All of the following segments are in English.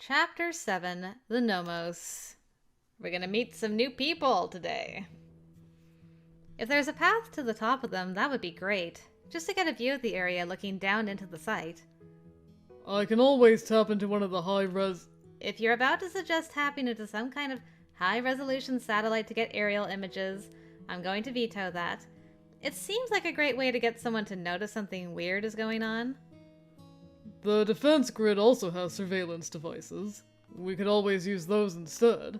Chapter 7, The Nomos. We're gonna meet some new people today. If there's a path to the top of them, that would be great. Just to get a view of the area looking down into the site. I can always tap into one of the high-res... If you're about to suggest tapping into some kind of high-resolution satellite to get aerial images, I'm going to veto that. It seems like a great way to get someone to notice something weird is going on. The defense grid also has surveillance devices. We could always use those instead.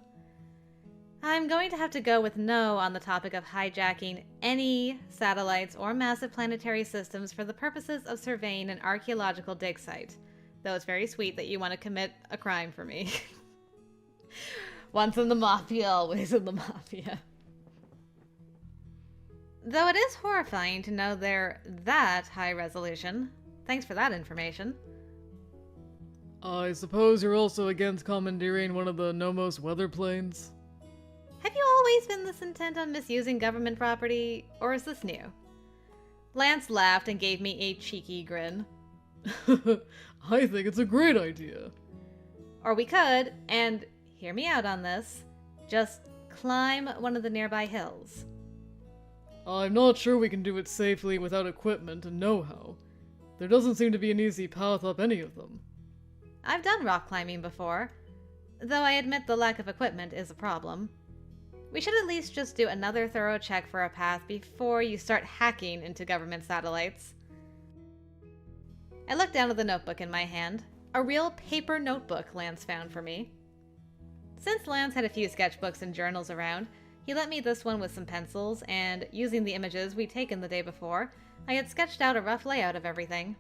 I'm going to have to go with no on the topic of hijacking any satellites or massive planetary systems for the purposes of surveying an archaeological dig site. Though it's very sweet that you want to commit a crime for me. Once in the Mafia, always in the Mafia. Though it is horrifying to know they're that high resolution. Thanks for that information. I suppose you're also against commandeering one of the Nomos weather planes? Have you always been this intent on misusing government property, or is this new? Lance laughed and gave me a cheeky grin. I think it's a great idea. Or we could, and hear me out on this, just climb one of the nearby hills. I'm not sure we can do it safely without equipment and know-how. There doesn't seem to be an easy path up any of them. I've done rock climbing before, though I admit the lack of equipment is a problem. We should at least just do another thorough check for a path before you start hacking into government satellites. I looked down at the notebook in my hand. A real paper notebook Lance found for me. Since Lance had a few sketchbooks and journals around, he lent me this one with some pencils, and using the images we'd taken the day before, I had sketched out a rough layout of everything.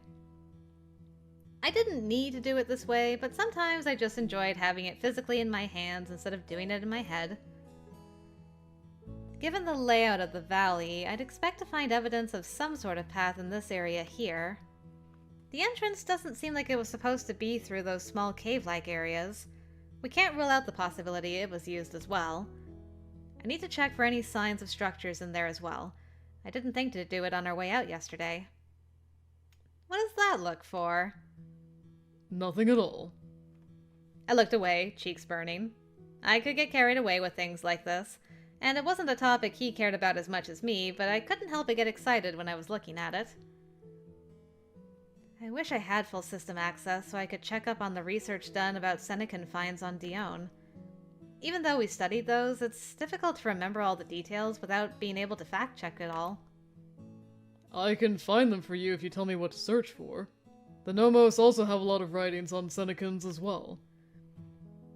I didn't need to do it this way, but sometimes I just enjoyed having it physically in my hands instead of doing it in my head. Given the layout of the valley, I'd expect to find evidence of some sort of path in this area here. The entrance doesn't seem like it was supposed to be through those small cave-like areas. We can't rule out the possibility it was used as well. I need to check for any signs of structures in there as well. I didn't think to do it on our way out yesterday. What does that look for? Nothing at all. I looked away, cheeks burning. I could get carried away with things like this, and it wasn't a topic he cared about as much as me, but I couldn't help but get excited when I was looking at it. I wish I had full system access so I could check up on the research done about Senecan finds on Dione. Even though we studied those, it's difficult to remember all the details without being able to fact-check it all. I can find them for you if you tell me what to search for. The Nomos also have a lot of writings on Senecans as well.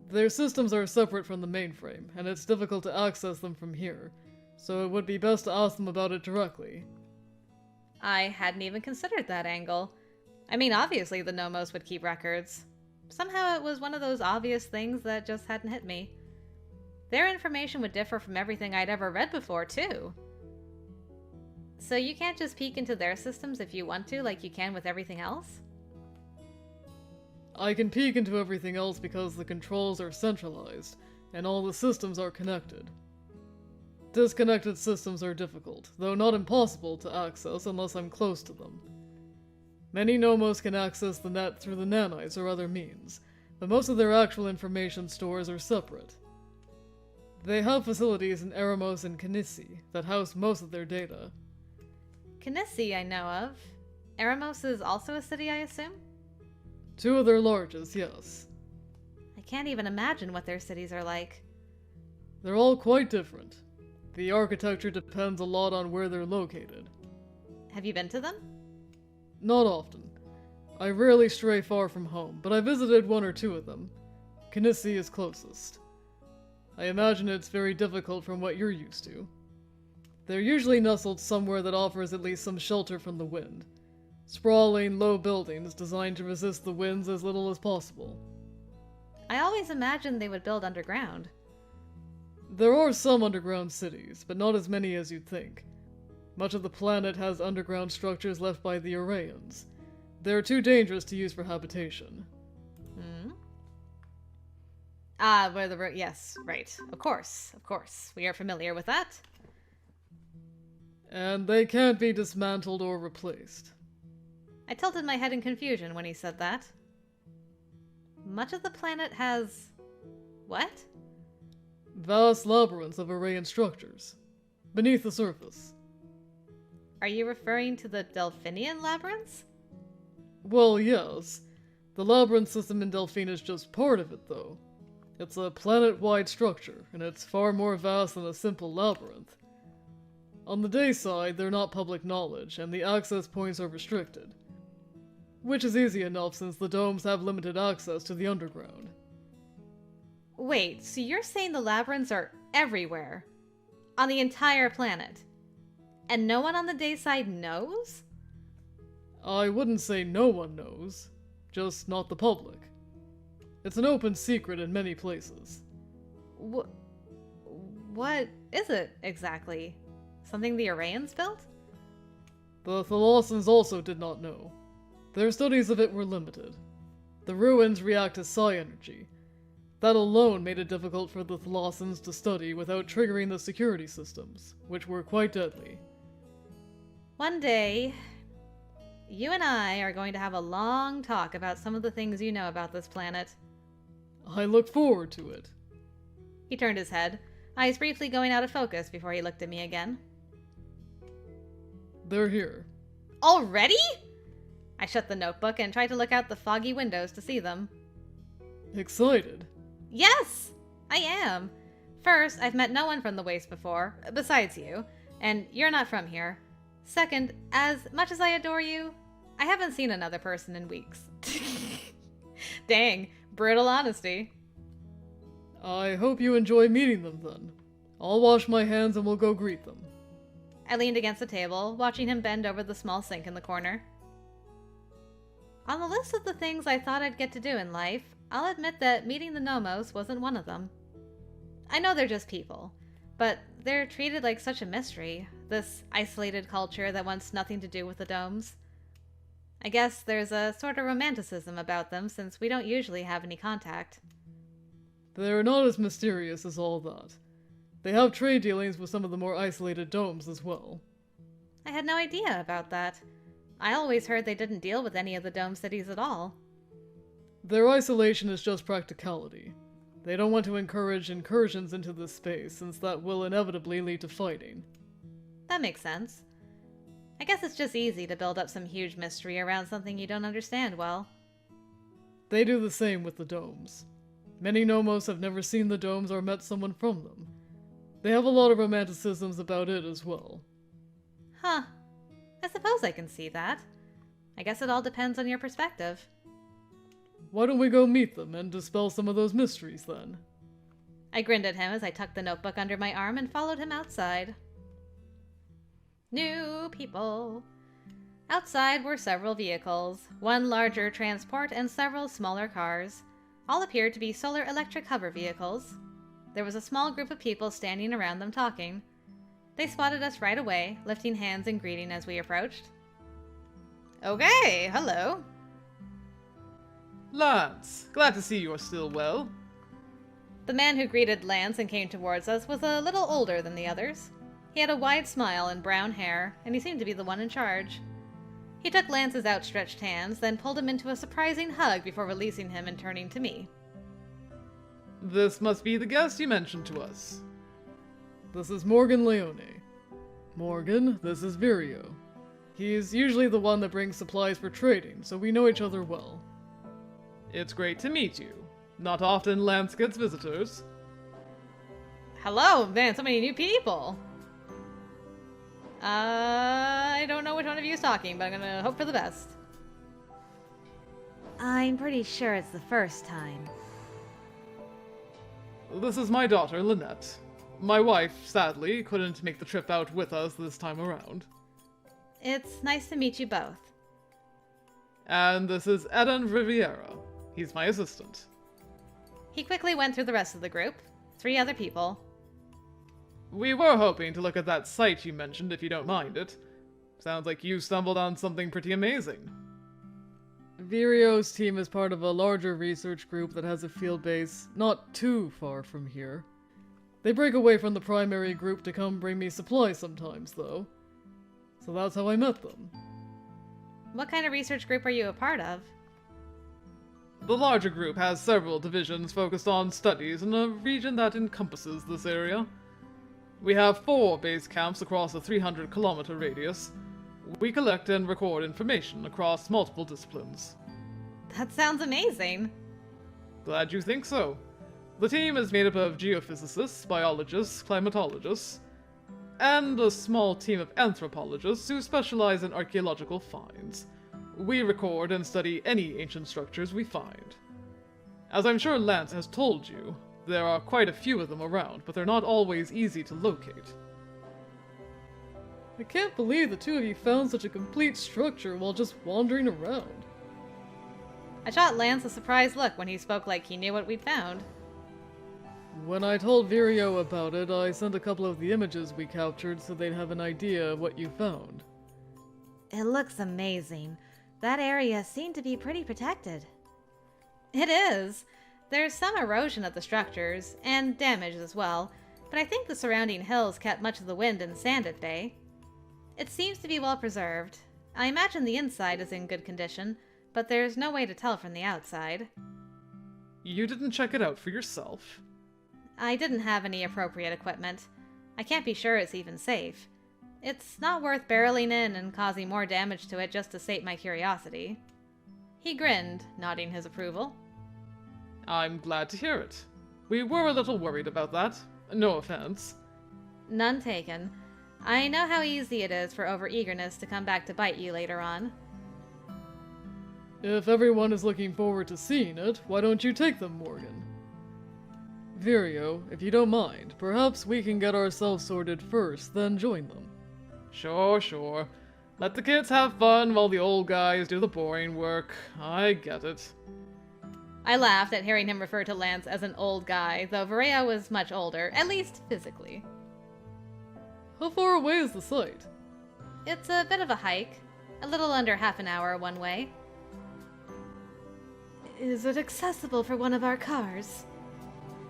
Their systems are separate from the mainframe, and it's difficult to access them from here, so it would be best to ask them about it directly. I hadn't even considered that angle. I mean, obviously the Nomos would keep records. Somehow it was one of those obvious things that just hadn't hit me. Their information would differ from everything I'd ever read before, too. So you can't just peek into their systems if you want to, like you can with everything else? I can peek into everything else because the controls are centralized, and all the systems are connected. Disconnected systems are difficult, though not impossible to access unless I'm close to them. Many Nomos can access the net through the nanites or other means, but most of their actual information stores are separate. They have facilities in Eremos and Kinissi that house most of their data. Kinissi I know of. Eremos is also a city, I assume? Two of their largest, yes. I can't even imagine what their cities are like. They're all quite different. The architecture depends a lot on where they're located. Have you been to them? Not often. I rarely stray far from home, but I visited one or two of them. Kinissi is closest. I imagine it's very difficult from what you're used to. They're usually nestled somewhere that offers at least some shelter from the wind. Sprawling, low buildings designed to resist the winds as little as possible. I always imagined they would build underground. There are some underground cities, but not as many as you'd think. Much of the planet has underground structures left by the Arrayans. They're too dangerous to use for habitation. Hmm? Yes, right. Of course. We are familiar with that. And they can't be dismantled or replaced. I tilted my head in confusion when he said that. much of the planet has... what? Vast labyrinths of array and structures. Beneath the surface. Are you referring to the Delphinian labyrinths? Well, yes. The labyrinth system in Delphine is just part of it, though. It's a planet-wide structure, and it's far more vast than a simple labyrinth. On the day side, they're not public knowledge, and the access points are restricted. Which is easy enough since the domes have limited access to the underground. Wait, so you're saying the labyrinths are everywhere? On the entire planet? And no one on the day side knows? I wouldn't say no one knows, just not the public. It's an open secret in many places. What is it, exactly? Something the Arrayans built? The Thalassans also did not know. Their studies of it were limited. The ruins react to psi energy. That alone made it difficult for the Thalassans to study without triggering the security systems, which were quite deadly. One day, you and I are going to have a long talk about some of the things you know about this planet. I look forward to it. He turned his head, eyes briefly going out of focus before he looked at me again. They're here. Already? I shut the notebook and tried to look out the foggy windows to see them. Excited? Yes, I am. First, I've met no one from the Waste before, besides you, and you're not from here. Second, as much as I adore you, I haven't seen another person in weeks. Dang, brutal honesty. I hope you enjoy meeting them then. I'll wash my hands and we'll go greet them. I leaned against the table, watching him bend over the small sink in the corner. On the list of the things I thought I'd get to do in life, I'll admit that meeting the Nomos wasn't one of them. I know they're just people, but they're treated like such a mystery, this isolated culture that wants nothing to do with the domes. I guess there's a sort of romanticism about them since we don't usually have any contact. They're not as mysterious as all that. They have trade dealings with some of the more isolated domes as well. I had no idea about that. I always heard they didn't deal with any of the dome cities at all. Their isolation is just practicality. They don't want to encourage incursions into this space, since that will inevitably lead to fighting. That makes sense. I guess it's just easy to build up some huge mystery around something you don't understand well. They do the same with the domes. Many Nomos have never seen the domes or met someone from them. They have a lot of romanticisms about it as well. Huh. I suppose I can see that. I guess it all depends on your perspective. Why don't we go meet them and dispel some of those mysteries then? I grinned at him as I tucked the notebook under my arm and followed him outside. New people. Outside were several vehicles, one larger transport and several smaller cars. All appeared to be solar electric hover vehicles. There was a small group of people standing around them talking. They spotted us right away, lifting hands in greeting as we approached. Okay, hello. Lance, glad to see you're still well. The man who greeted Lance and came towards us was a little older than the others. He had a wide smile and brown hair, and he seemed to be the one in charge. He took Lance's outstretched hands, then pulled him into a surprising hug before releasing him and turning to me. This must be the guest you mentioned to us. This is Morgan Leone. Morgan, this is Virio. He's usually the one that brings supplies for trading, so we know each other well. It's great to meet you. Not often Lance gets visitors. Hello, man, so many new people. I don't know which one of you is talking, but I'm gonna hope for the best. I'm pretty sure it's the first time. This is my daughter, Lynette. My wife, sadly, couldn't make the trip out with us this time around. It's nice to meet you both. And this is Eden Riviera. He's my assistant. He quickly went through the rest of the group. 3 other people. We were hoping to look at that site you mentioned, if you don't mind it. Sounds like you stumbled on something pretty amazing. Virio's team is part of a larger research group that has a field base not too far from here. They break away from the primary group to come bring me supplies sometimes, though. So that's how I met them. What kind of research group are you a part of? The larger group has several divisions focused on studies in a region that encompasses this area. We have 4 base camps across a 300-kilometer radius. We collect and record information across multiple disciplines. That sounds amazing. Glad you think so. The team is made up of geophysicists, biologists, climatologists, and a small team of anthropologists who specialize in archaeological finds. We record and study any ancient structures we find. As I'm sure Lance has told you, there are quite a few of them around, but they're not always easy to locate. I can't believe the two of you found such a complete structure while just wandering around. I shot Lance a surprised look when he spoke like he knew what we'd found. When I told Vireo about it, I sent a couple of the images we captured so they'd have an idea of what you found. It looks amazing. That area seemed to be pretty protected. It is. There's some erosion of the structures, and damage as well, but I think the surrounding hills kept much of the wind and sand at bay. It seems to be well preserved. I imagine the inside is in good condition, but there's no way to tell from the outside. You didn't check it out for yourself? I didn't have any appropriate equipment. I can't be sure it's even safe. It's not worth barreling in and causing more damage to it just to sate my curiosity. He grinned, nodding his approval. I'm glad to hear it. We were a little worried about that. No offense. None taken. I know how easy it is for overeagerness to come back to bite you later on. If everyone is looking forward to seeing it, why don't you take them, Morgan? Vireo, if you don't mind, perhaps we can get ourselves sorted first, then join them. Sure. Let the kids have fun while the old guys do the boring work. I get it. I laughed at hearing him refer to Lance as an old guy, though Vireo was much older, at least physically. How far away is the site? It's a bit of a hike. A little under half an hour one way. Is it accessible for one of our cars?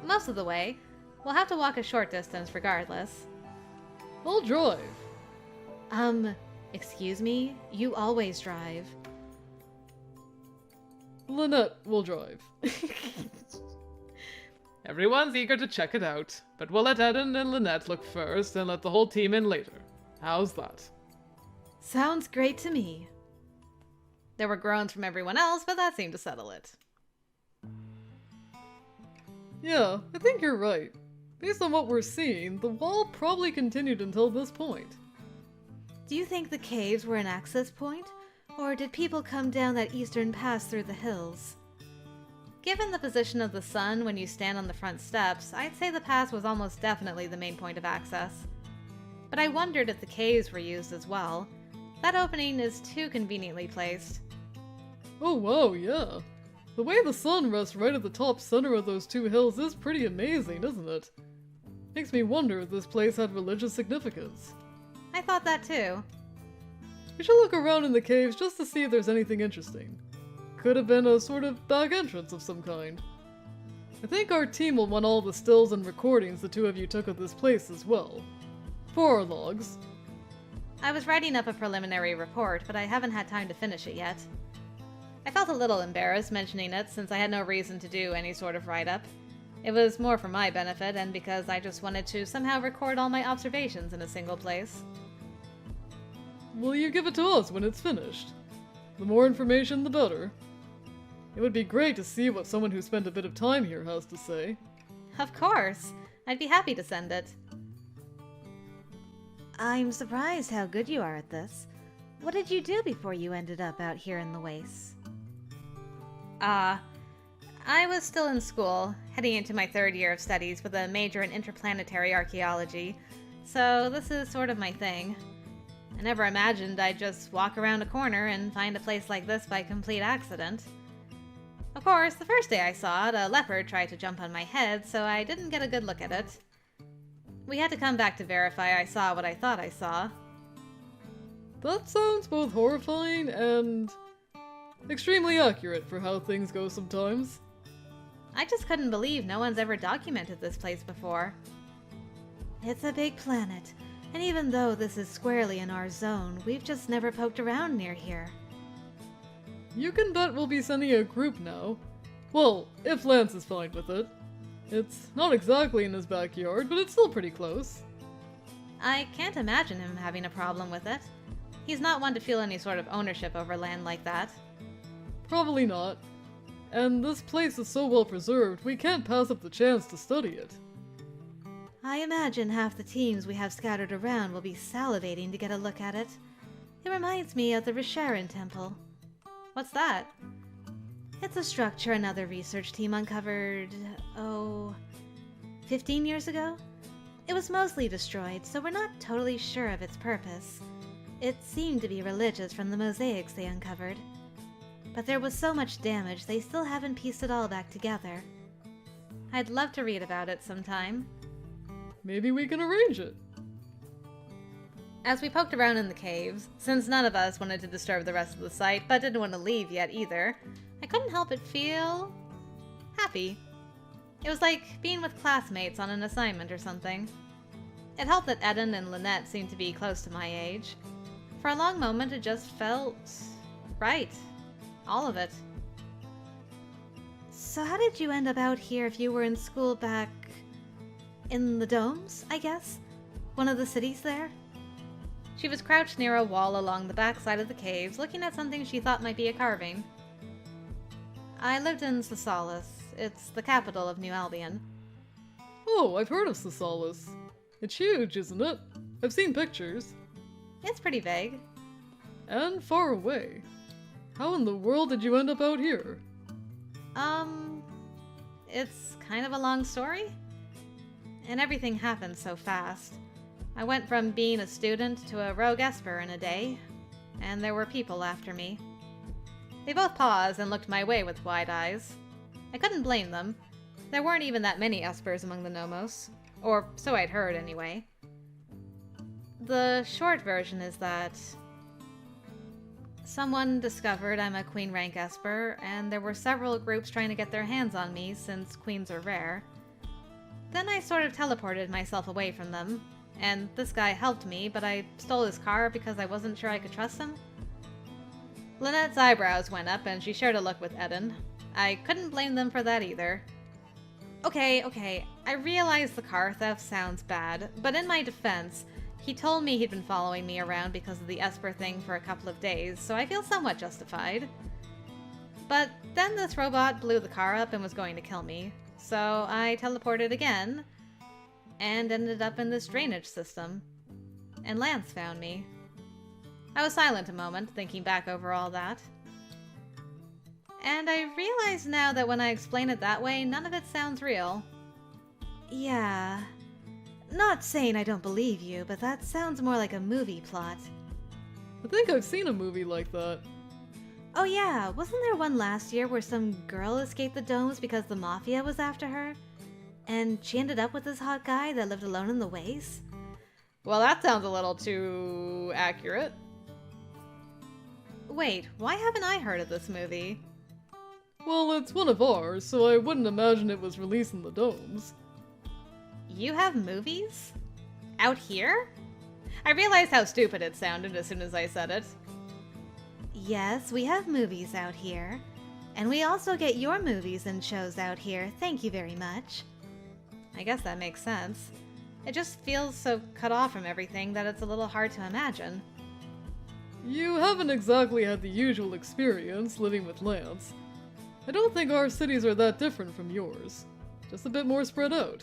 Most of the way. We'll have to walk a short distance regardless. I'll drive. Excuse me? You always drive. Lynette will drive. Everyone's eager to check it out, but we'll let Eden and Lynette look first and let the whole team in later. How's that? Sounds great to me. There were groans from everyone else, but that seemed to settle it. Yeah, I think you're right. Based on what we're seeing, the wall probably continued until this point. Do you think the caves were an access point? Or did people come down that eastern pass through the hills? Given the position of the sun when you stand on the front steps, I'd say the pass was almost definitely the main point of access. But I wondered if the caves were used as well. That opening is too conveniently placed. Oh wow, yeah. The way the sun rests right at the top center of those two hills is pretty amazing, isn't it? Makes me wonder if this place had religious significance. I thought that too. We should look around in the caves just to see if there's anything interesting. Could have been a sort of back entrance of some kind. I think our team will want all the stills and recordings the two of you took of this place as well. For our logs. I was writing up a preliminary report, but I haven't had time to finish it yet. I felt a little embarrassed mentioning it since I had no reason to do any sort of write-up. It was more for my benefit and because I just wanted to somehow record all my observations in a single place. Will you give it to us when it's finished? The more information, the better. It would be great to see what someone who spent a bit of time here has to say. Of course! I'd be happy to send it. I'm surprised how good you are at this. What did you do before you ended up out here in the wastes? I was still in school, heading into my 3rd year of studies with a major in interplanetary archaeology, so this is sort of my thing. I never imagined I'd just walk around a corner and find a place like this by complete accident. Of course, the first day I saw it, a leopard tried to jump on my head, so I didn't get a good look at it. We had to come back to verify I saw what I thought I saw. That sounds both horrifying and extremely accurate for how things go sometimes. I just couldn't believe no one's ever documented this place before. It's a big planet, and even though this is squarely in our zone, we've just never poked around near here. You can bet we'll be sending a group now. Well, if Lance is fine with it. It's not exactly in his backyard, but it's still pretty close. I can't imagine him having a problem with it. He's not one to feel any sort of ownership over land like that. Probably not. And this place is so well preserved, we can't pass up the chance to study it. I imagine half the teams we have scattered around will be salivating to get a look at it. It reminds me of the Risharan Temple. What's that? It's a structure another research team uncovered, 15 years ago? It was mostly destroyed, so we're not totally sure of its purpose. It seemed to be religious from the mosaics they uncovered. But there was so much damage, they still haven't pieced it all back together. I'd love to read about it sometime. Maybe we can arrange it. As we poked around in the caves, since none of us wanted to disturb the rest of the site, but didn't want to leave yet either, I couldn't help but feel happy. It was like being with classmates on an assignment or something. It helped that Eden and Lynette seemed to be close to my age. For a long moment, it just felt right. All of it. So how did you end up out here if you were in school back in the domes, I guess? One of the cities there? She was crouched near a wall along the back side of the caves, looking at something she thought might be a carving. I lived in Cisalis. It's the capital of New Albion. Oh, I've heard of Cisalis. It's huge, isn't it? I've seen pictures. It's pretty vague. And far away. How in the world did you end up out here? It's kind of a long story. And everything happened so fast. I went from being a student to a rogue Esper in a day, and there were people after me. They both paused and looked my way with wide eyes. I couldn't blame them. There weren't even that many Espers among the Nomos. Or so I'd heard, anyway. The short version is that someone discovered I'm a Queen rank Esper, and there were several groups trying to get their hands on me since Queens are rare. Then I sort of teleported myself away from them, and this guy helped me, but I stole his car because I wasn't sure I could trust him. Lynette's eyebrows went up, and she shared a look with Eden. I couldn't blame them for that either. Okay, I realize the car theft sounds bad, but in my defense, he told me he'd been following me around because of the Esper thing for a couple of days, so I feel somewhat justified. But then this robot blew the car up and was going to kill me, so I teleported again, and ended up in this drainage system. And Lance found me. I was silent a moment, thinking back over all that. And I realize now that when I explain it that way, none of it sounds real. Yeah. Not saying I don't believe you, but that sounds more like a movie plot. I think I've seen a movie like that. Oh yeah, wasn't there one last year where some girl escaped the domes because the Mafia was after her? And she ended up with this hot guy that lived alone in the wastes? Well, that sounds a little too accurate. Wait, why haven't I heard of this movie? Well, it's one of ours, so I wouldn't imagine it was released in the domes. You have movies? Out here? I realized how stupid it sounded as soon as I said it. Yes, we have movies out here. And we also get your movies and shows out here, thank you very much. I guess that makes sense. It just feels so cut off from everything that it's a little hard to imagine. You haven't exactly had the usual experience living with Lance. I don't think our cities are that different from yours. Just a bit more spread out.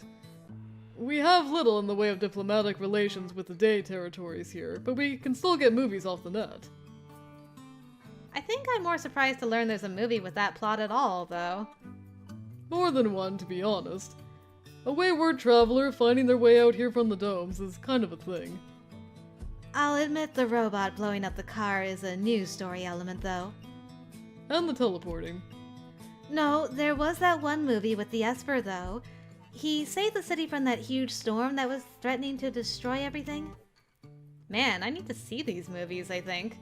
We have little in the way of diplomatic relations with the Day territories here, but we can still get movies off the net. I think I'm more surprised to learn there's a movie with that plot at all, though. More than one, to be honest. A wayward traveler finding their way out here from the domes is kind of a thing. I'll admit the robot blowing up the car is a news story element, though. And the teleporting. No, there was that one movie with the Esper, though. He saved the city from that huge storm that was threatening to destroy everything. Man, I need to see these movies, I think.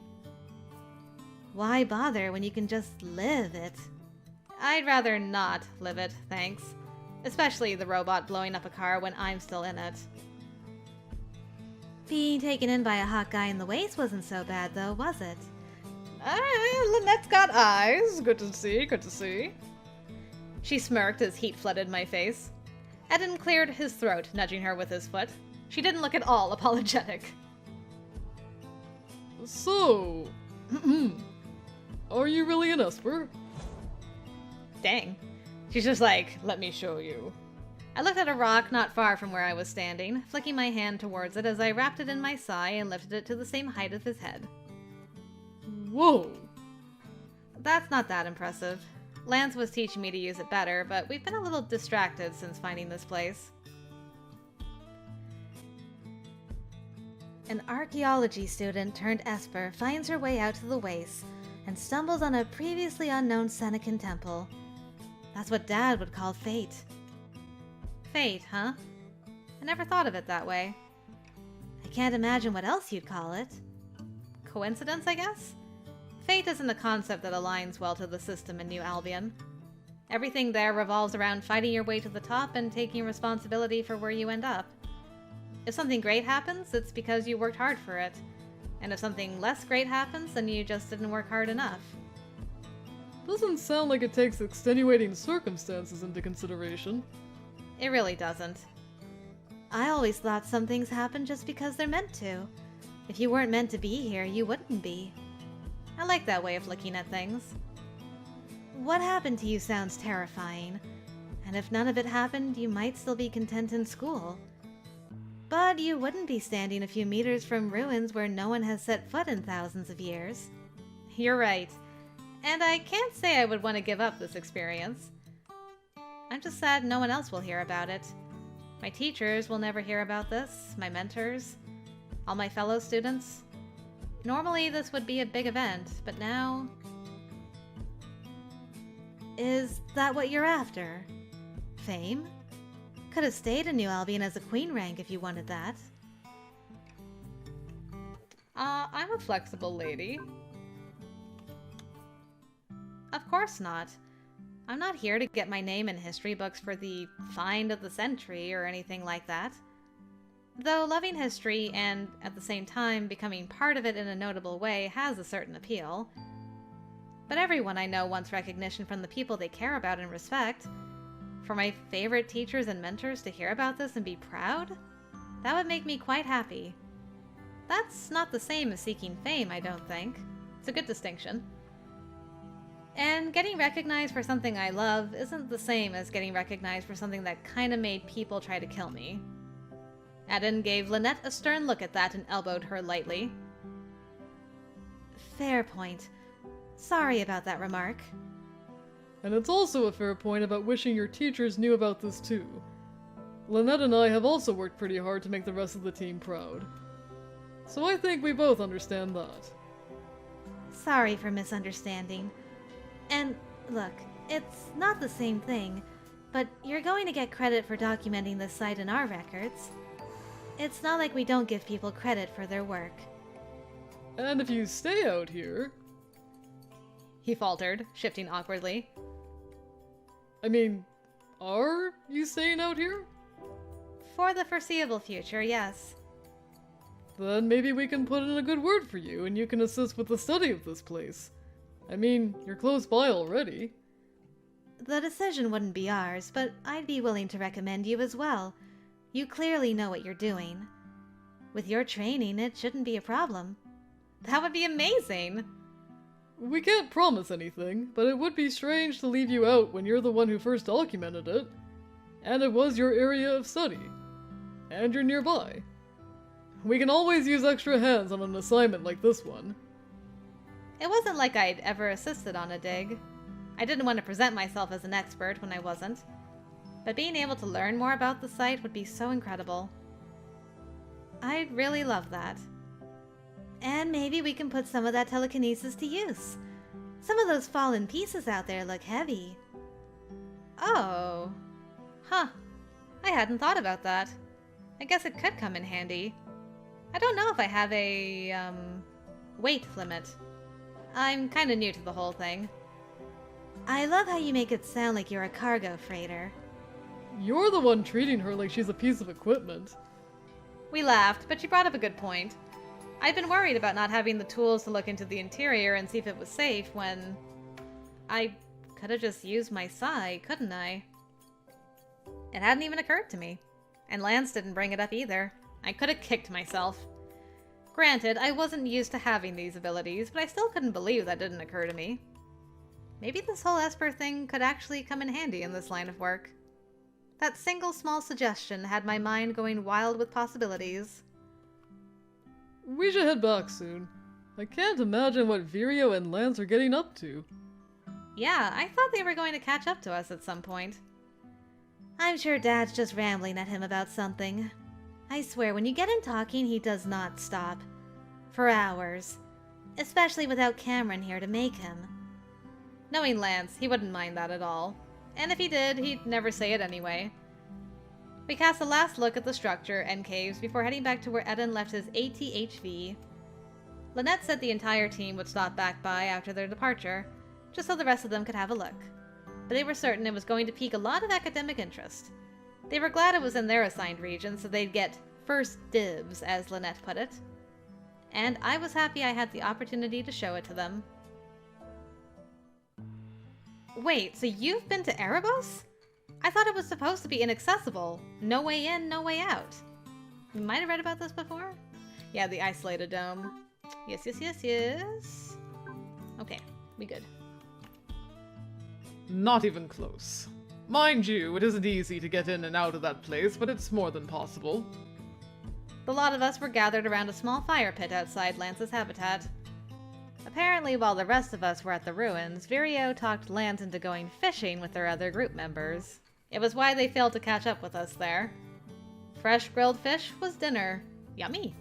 Why bother when you can just live it? I'd rather not live it, thanks. Especially the robot blowing up a car when I'm still in it. Being taken in by a hot guy in the waist wasn't so bad, though, was it? Lynette's got eyes. Good to see, good to see. She smirked as heat flooded my face. Eden cleared his throat, nudging her with his foot. She didn't look at all apologetic. So, are you really an Esper? Dang. She's just like, let me show you. I looked at a rock not far from where I was standing, flicking my hand towards it as I wrapped it in my sai and lifted it to the same height as his head. Whoa. That's not that impressive. Lance was teaching me to use it better, but we've been a little distracted since finding this place. An archaeology student turned Esper finds her way out to the wastes and stumbles on a previously unknown Senecan temple. That's what Dad would call fate. Fate, huh? I never thought of it that way. I can't imagine what else you'd call it. Coincidence, I guess? Fate isn't a concept that aligns well to the system in New Albion. Everything there revolves around fighting your way to the top and taking responsibility for where you end up. If something great happens, it's because you worked hard for it. And if something less great happens, then you just didn't work hard enough. Doesn't sound like it takes extenuating circumstances into consideration. It really doesn't. I always thought some things happen just because they're meant to. If you weren't meant to be here, you wouldn't be. I like that way of looking at things. What happened to you sounds terrifying. And if none of it happened, you might still be content in school. But you wouldn't be standing a few meters from ruins where no one has set foot in thousands of years. You're right. And I can't say I would want to give up this experience. I'm just sad no one else will hear about it. My teachers will never hear about this, my mentors, all my fellow students. Normally this would be a big event, but now... Is that what you're after? Fame? Could have stayed in New Albion as a queen rank if you wanted that. I'm a flexible lady. Of course not. I'm not here to get my name in history books for the find of the century or anything like that. Though loving history and, at the same time, becoming part of it in a notable way has a certain appeal. But everyone I know wants recognition from the people they care about and respect. For my favorite teachers and mentors to hear about this and be proud? That would make me quite happy. That's not the same as seeking fame, I don't think. It's a good distinction. And getting recognized for something I love isn't the same as getting recognized for something that kinda made people try to kill me. Eden gave Lynette a stern look at that and elbowed her lightly. Fair point. Sorry about that remark. And it's also a fair point about wishing your teachers knew about this too. Lynette and I have also worked pretty hard to make the rest of the team proud. So I think we both understand that. Sorry for misunderstanding. And, look, it's not the same thing, but you're going to get credit for documenting this site in our records. It's not like we don't give people credit for their work. And if you stay out here... He faltered, shifting awkwardly. I mean, are you staying out here? For the foreseeable future, yes. Then maybe we can put in a good word for you and you can assist with the study of this place. I mean, you're close by already. The decision wouldn't be ours, but I'd be willing to recommend you as well. You clearly know what you're doing. With your training, it shouldn't be a problem. That would be amazing! We can't promise anything, but it would be strange to leave you out when you're the one who first documented it. And it was your area of study. And you're nearby. We can always use extra hands on an assignment like this one. It wasn't like I'd ever assisted on a dig. I didn't want to present myself as an expert when I wasn't. But being able to learn more about the site would be so incredible. I'd really love that. And maybe we can put some of that telekinesis to use. Some of those fallen pieces out there look heavy. Oh. Huh. I hadn't thought about that. I guess it could come in handy. I don't know if I have a, weight limit. I'm kinda new to the whole thing. I love how you make it sound like you're a cargo freighter. You're the one treating her like she's a piece of equipment. We laughed, but she brought up a good point. I'd been worried about not having the tools to look into the interior and see if it was safe when I could have just used my Psi, couldn't I? It hadn't even occurred to me. And Lance didn't bring it up either. I could have kicked myself. Granted, I wasn't used to having these abilities, but I still couldn't believe that didn't occur to me. Maybe this whole Esper thing could actually come in handy in this line of work. That single small suggestion had my mind going wild with possibilities. We should head back soon. I can't imagine what Vireo and Lance are getting up to. Yeah, I thought they were going to catch up to us at some point. I'm sure Dad's just rambling at him about something. I swear, when you get him talking, he does not stop. For hours. Especially without Cameron here to make him. Knowing Lance, he wouldn't mind that at all. And if he did, he'd never say it anyway. We cast a last look at the structure and caves before heading back to where Eden left his ATHV. Lynette said the entire team would stop back by after their departure, just so the rest of them could have a look. But they were certain it was going to pique a lot of academic interest. They were glad it was in their assigned region, so they'd get first dibs, as Lynette put it. And I was happy I had the opportunity to show it to them. Wait, so you've been to Erebos? I thought it was supposed to be inaccessible. No way in, no way out. You might have read about this before? Yeah, the isolated dome. Yes, yes, yes, yes. Okay, we good. Not even close. Mind you, it isn't easy to get in and out of that place, but it's more than possible. The lot of us were gathered around a small fire pit outside Lance's habitat. Apparently, while the rest of us were at the ruins, Vireo talked Lance into going fishing with their other group members. It was why they failed to catch up with us there. Fresh grilled fish was dinner. Yummy!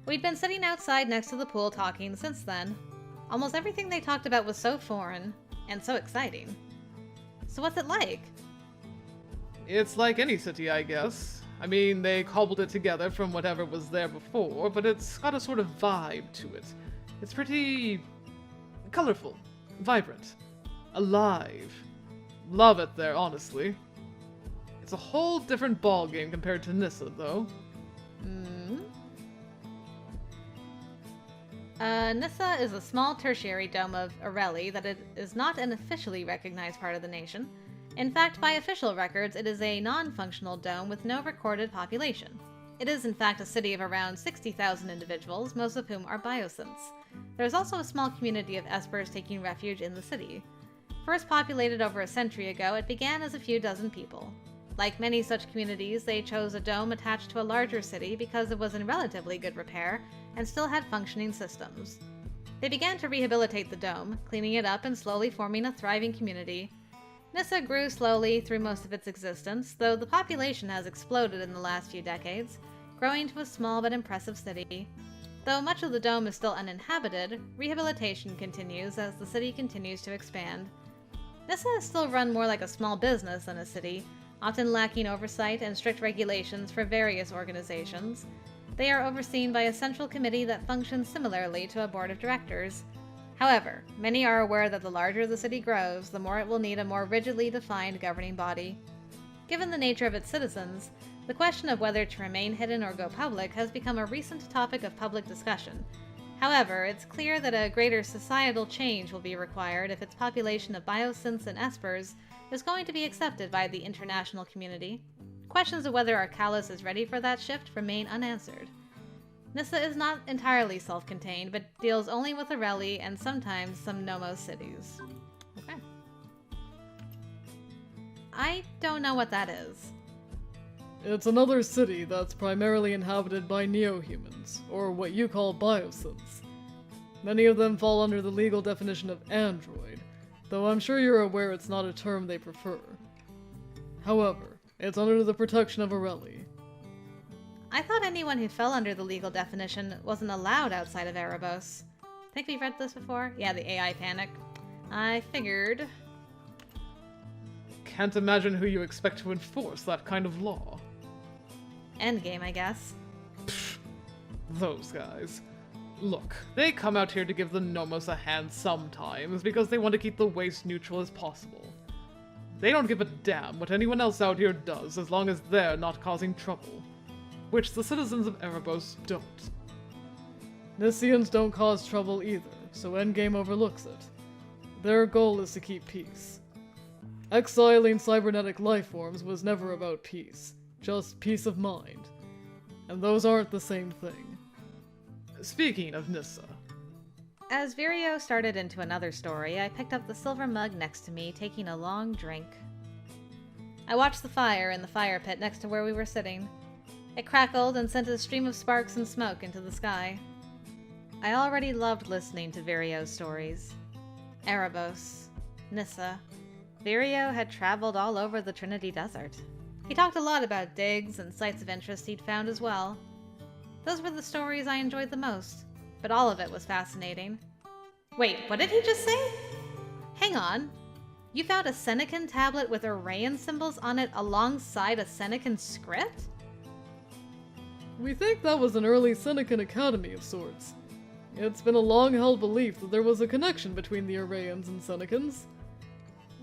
We'd been sitting outside next to the pool talking since then. Almost everything they talked about was so foreign, and so exciting. So what's it like? It's like any city, I guess. I mean, they cobbled it together from whatever was there before, but it's got a sort of vibe to it. It's pretty colorful, vibrant, alive. Love it there, honestly. It's a whole different ballgame compared to Nissa, though. Nissa is a small tertiary dome of Areli that it is not an officially recognized part of the nation. In fact, by official records, it is a non-functional dome with no recorded population. It is, in fact, a city of around 60,000 individuals, most of whom are biosynths. There is also a small community of espers taking refuge in the city. First populated over a century ago, it began as a few dozen people. Like many such communities, they chose a dome attached to a larger city because it was in relatively good repair and still had functioning systems. They began to rehabilitate the dome, cleaning it up and slowly forming a thriving community. Nissa grew slowly through most of its existence, though the population has exploded in the last few decades, growing to a small but impressive city. Though much of the dome is still uninhabited, rehabilitation continues as the city continues to expand. Nissa is still run more like a small business than a city, often lacking oversight and strict regulations for various organizations. They are overseen by a central committee that functions similarly to a board of directors. However, many are aware that the larger the city grows, the more it will need a more rigidly defined governing body. Given the nature of its citizens, the question of whether to remain hidden or go public has become a recent topic of public discussion. However, it's clear that a greater societal change will be required if its population of biosynths and espers is going to be accepted by the international community. Questions of whether Arcalis is ready for that shift remain unanswered. Nissa is not entirely self-contained, but deals only with Areli and sometimes some Nomos cities. Okay. I don't know what that is. It's another city that's primarily inhabited by neo-humans, or what you call biosynths. Many of them fall under the legal definition of android, though I'm sure you're aware it's not a term they prefer. However, it's under the protection of Areli. I thought anyone who fell under the legal definition wasn't allowed outside of Erebos. Think we've read this before? Yeah, the AI panic. I figured. Can't imagine who you expect to enforce that kind of law. Endgame, I guess. Pfft, those guys. Look, they come out here to give the Nomos a hand sometimes because they want to keep the waste neutral as possible. They don't give a damn what anyone else out here does as long as they're not causing trouble. Which the citizens of Erebos don't. Nissians don't cause trouble either, so Endgame overlooks it. Their goal is to keep peace. Exiling cybernetic lifeforms was never about peace, just peace of mind. And those aren't the same thing. Speaking of Nissa. As Vireo started into another story, I picked up the silver mug next to me, taking a long drink. I watched the fire in the fire pit next to where we were sitting. It crackled and sent a stream of sparks and smoke into the sky. I already loved listening to Vireo's stories. Erebos, Nissa. Vireo had traveled all over the Trinity Desert. He talked a lot about digs and sites of interest he'd found as well. Those were the stories I enjoyed the most, but all of it was fascinating. Wait, what did he just say? Hang on. You found a Senecan tablet with Arraean symbols on it alongside a Senecan script? We think that was an early Senecan academy of sorts. It's been a long-held belief that there was a connection between the Arraeans and Senecans.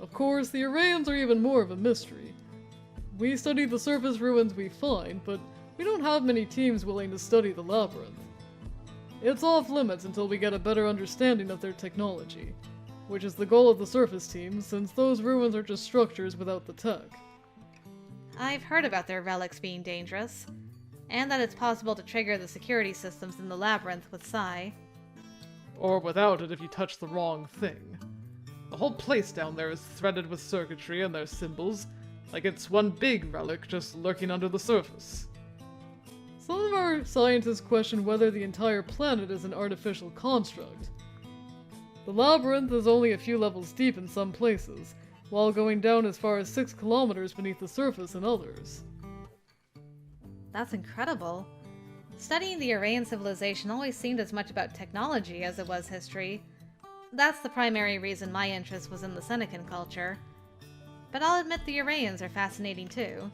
Of course, the Arraeans are even more of a mystery. We study the surface ruins we find, but we don't have many teams willing to study the labyrinth. It's off limits until we get a better understanding of their technology, which is the goal of the surface teams, since those ruins are just structures without the tech. I've heard about their relics being dangerous, and that it's possible to trigger the security systems in the labyrinth with Psi. Or without it if you touch the wrong thing. The whole place down there is threaded with circuitry and their symbols, like it's one big relic just lurking under the surface. Some of our scientists question whether the entire planet is an artificial construct. The labyrinth is only a few levels deep in some places, while going down as far as 6 kilometers beneath the surface in others. That's incredible. Studying the Arraean civilization always seemed as much about technology as it was history. That's the primary reason my interest was in the Senecan culture. But I'll admit the Arraeans are fascinating too.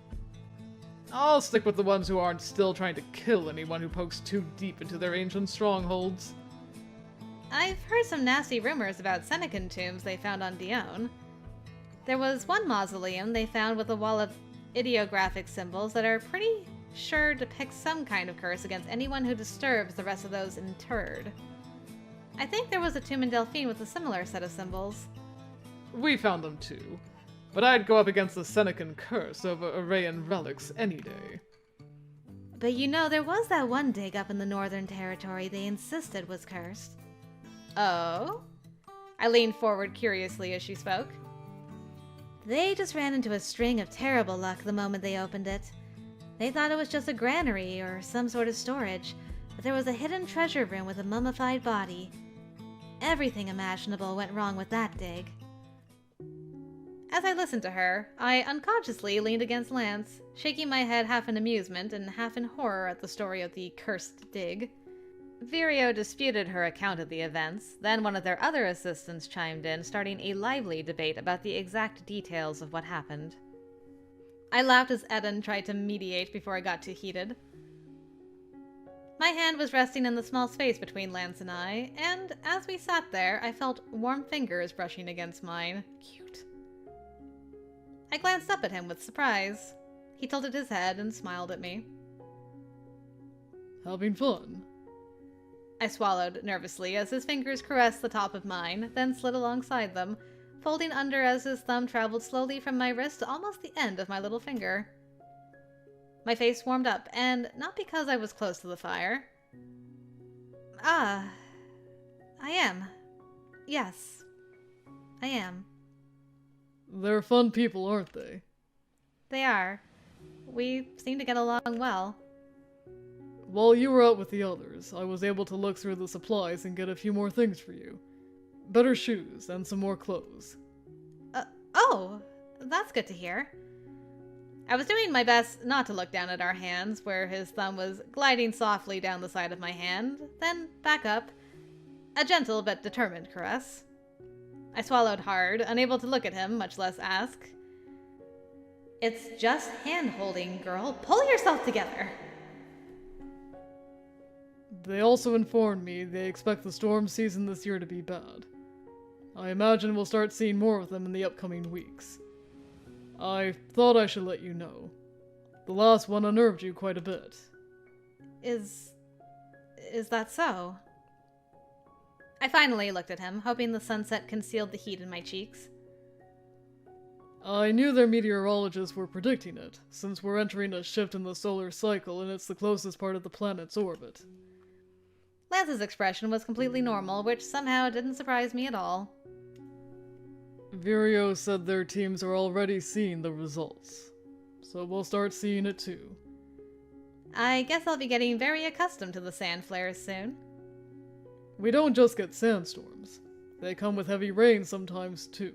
I'll stick with the ones who aren't still trying to kill anyone who pokes too deep into their ancient strongholds. I've heard some nasty rumors about Senecan tombs they found on Dione. There was one mausoleum they found with a wall of ideographic symbols that are pretty sure depicts some kind of curse against anyone who disturbs the rest of those interred. I think there was a tomb in Delphine with a similar set of symbols. We found them too, but I'd go up against the Senecan curse over Arraean relics any day. But you know, there was that one dig up in the Northern Territory they insisted was cursed. Oh? I leaned forward curiously as she spoke. They just ran into a string of terrible luck the moment they opened it. They thought it was just a granary or some sort of storage, but there was a hidden treasure room with a mummified body. Everything imaginable went wrong with that dig. As I listened to her, I unconsciously leaned against Lance, shaking my head half in amusement and half in horror at the story of the cursed dig. Vireo disputed her account of the events, then one of their other assistants chimed in, starting a lively debate about the exact details of what happened. I laughed as Eden tried to mediate before I got too heated. My hand was resting in the small space between Lance and I, and as we sat there, I felt warm fingers brushing against mine. Cute. I glanced up at him with surprise. He tilted his head and smiled at me. Having fun? I swallowed nervously as his fingers caressed the top of mine, then slid alongside them, folding under as his thumb traveled slowly from my wrist to almost the end of my little finger. My face warmed up, and not because I was close to the fire. Ah, I am. Yes, I am. They're fun people, aren't they? They are. We seem to get along well. While you were out with the others, I was able to look through the supplies and get a few more things for you. Better shoes and some more clothes. Oh, that's good to hear. I was doing my best not to look down at our hands, where his thumb was gliding softly down the side of my hand, then back up. A gentle but determined caress. I swallowed hard, unable to look at him, much less ask. It's just hand-holding, girl. Pull yourself together. They also informed me they expect the storm season this year to be bad. I imagine we'll start seeing more of them in the upcoming weeks. I thought I should let you know. The last one unnerved you quite a bit. Is that so? I finally looked at him, hoping the sunset concealed the heat in my cheeks. I knew their meteorologists were predicting it, since we're entering a shift in the solar cycle and it's the closest part of the planet's orbit. Lance's expression was completely normal, which somehow didn't surprise me at all. Vireo said their teams are already seeing the results, so we'll start seeing it too. I guess I'll be getting very accustomed to the sand flares soon. We don't just get sandstorms. They come with heavy rain sometimes too.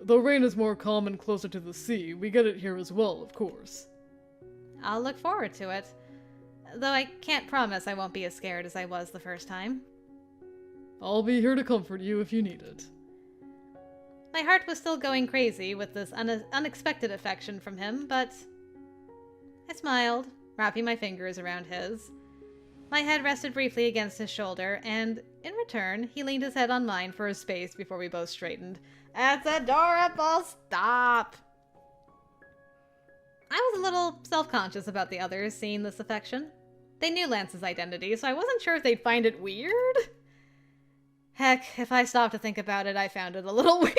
Though rain is more common closer to the sea, we get it here as well, of course. I'll look forward to it. Though I can't promise I won't be as scared as I was the first time. I'll be here to comfort you if you need it. My heart was still going crazy with this unexpected affection from him, but I smiled, wrapping my fingers around his. My head rested briefly against his shoulder, and in return, he leaned his head on mine for a space before we both straightened. It's adorable! Stop! I was a little self-conscious about the others seeing this affection. They knew Lance's identity, so I wasn't sure if they'd find it weird. Heck, if I stopped to think about it, I found it a little weird.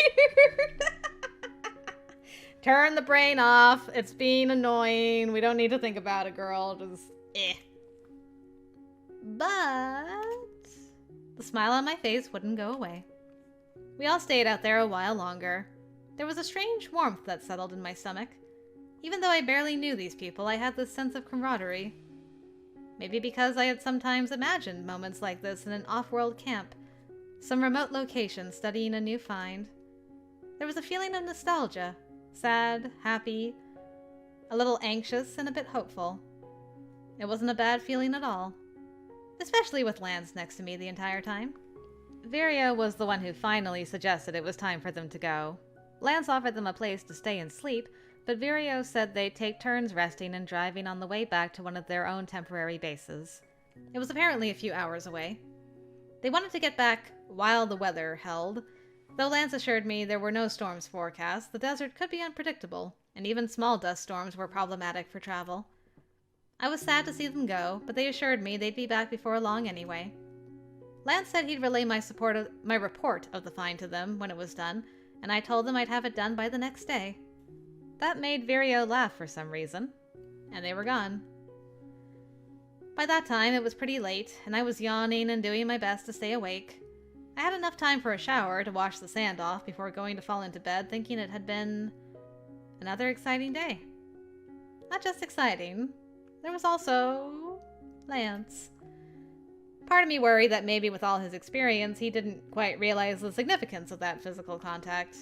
Turn the brain off. It's being annoying. We don't need to think about it, girl. Just, eh. But the smile on my face wouldn't go away. We all stayed out there a while longer. There was a strange warmth that settled in my stomach. Even though I barely knew these people, I had this sense of camaraderie. Maybe because I had sometimes imagined moments like this in an off-world camp, some remote location studying a new find. There was a feeling of nostalgia, sad, happy, a little anxious, and a bit hopeful. It wasn't a bad feeling at all, especially with Lance next to me the entire time. Vireo was the one who finally suggested it was time for them to go. Lance offered them a place to stay and sleep, but Vireo said they'd take turns resting and driving on the way back to one of their own temporary bases. It was apparently a few hours away. They wanted to get back while the weather held. Though Lance assured me there were no storms forecast, the desert could be unpredictable, and even small dust storms were problematic for travel. I was sad to see them go, but they assured me they'd be back before long anyway. Lance said he'd relay my report of the find to them when it was done, and I told them I'd have it done by the next day. That made Vireo laugh for some reason, and they were gone. By that time, it was pretty late, and I was yawning and doing my best to stay awake. I had enough time for a shower to wash the sand off before going to fall into bed, thinking it had been another exciting day. Not just exciting, there was also Lance. Part of me worried that maybe with all his experience, he didn't quite realize the significance of that physical contact.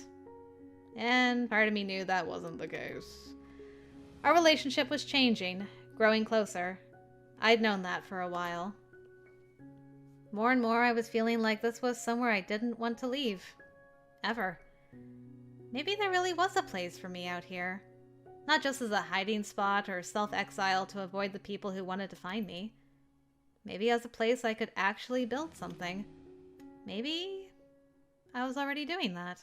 And part of me knew that wasn't the case. Our relationship was changing, growing closer. I'd known that for a while. More and more I was feeling like this was somewhere I didn't want to leave. Ever. Maybe there really was a place for me out here. Not just as a hiding spot or self-exile to avoid the people who wanted to find me. Maybe as a place I could actually build something. Maybe I was already doing that.